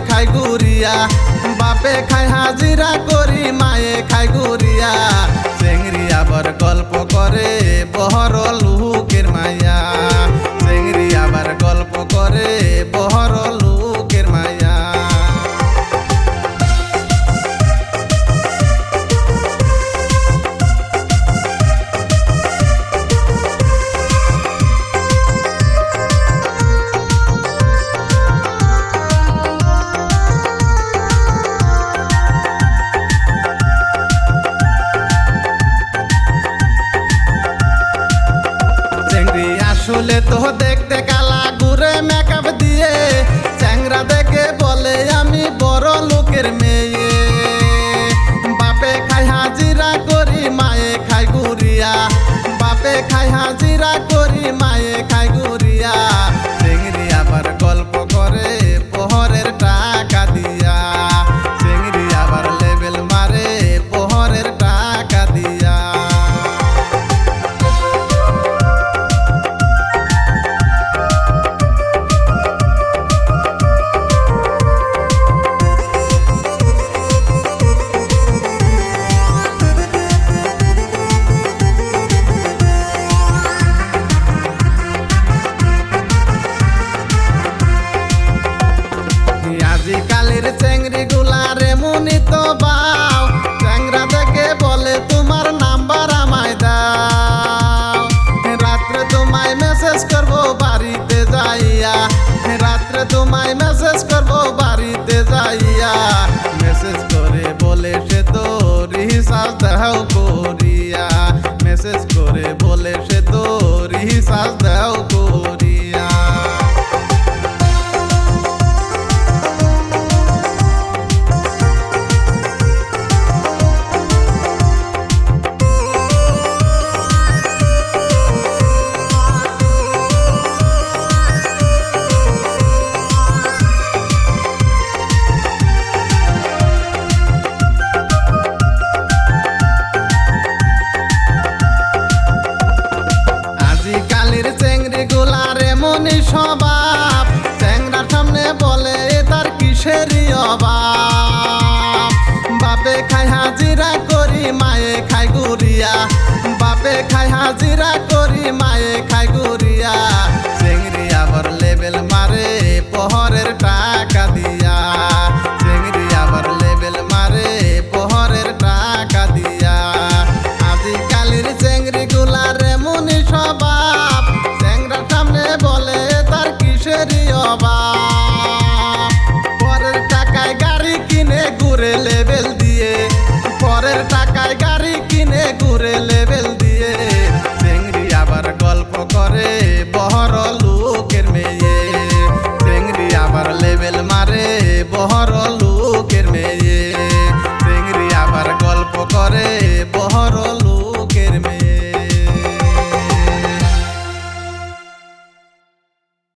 খাই গুড়িয়া, বাপে খাই হাজিরা করি মায়ে খাই গুড়িয়া। চেংড়ি আবার গল্প করে বহর লুকের মাইয়া, চেংড়ি আবার গল্প করে বহর লুকের মাইয়া। চেংড়ি আসলে তো দেখতে কালা, ঘুরে মেকআপ দিয়ে, চ্যাংরা দেখে বলে আমি বড় লোকের মেয়ে। বাপে খাই হাজিরা করি মায়ে খাই গুড়িয়া, বাপে খাই হাজিরা করি মায়ে খাই গুড়িয়া। চেংড়ি আবার গল্প করে পোহরের টাকা দিয়া, চেংড়ি আবার লেবেল মারে পোহরের টাকা দিয়া। আজিকালের চেংড়ি গুলারে মুনি তো বাও, চ্যাংরা দেখে বলে তোমার নাম্বার আমায় দাও। রাত্রে তোমায় মেসেজ করবো বাড়িতে যাইয়া, রাত্রে তোমায় মেসেজ করবো বাড়িতে যাইয়া। মেসেজ করে বলে সে তো রিচার্জ দাও করিয়া, মেসেজ করে বলে সে তো রিচার্জ দাও করিয়া। আজিকালের চেংড়ি গুলারে মনি স্বভাব, চ্যাংরার সামনে বলে তার কিসেরই অভাব। বাপে খাই হাজিরা করি মায়ে খাই গুড়িয়া, বাপে খাই হাজিরা করি মায়ে খাই গুড়িয়া। চেংড়ি আবার লেবেল মারে পোহরের টাকা দিয়া।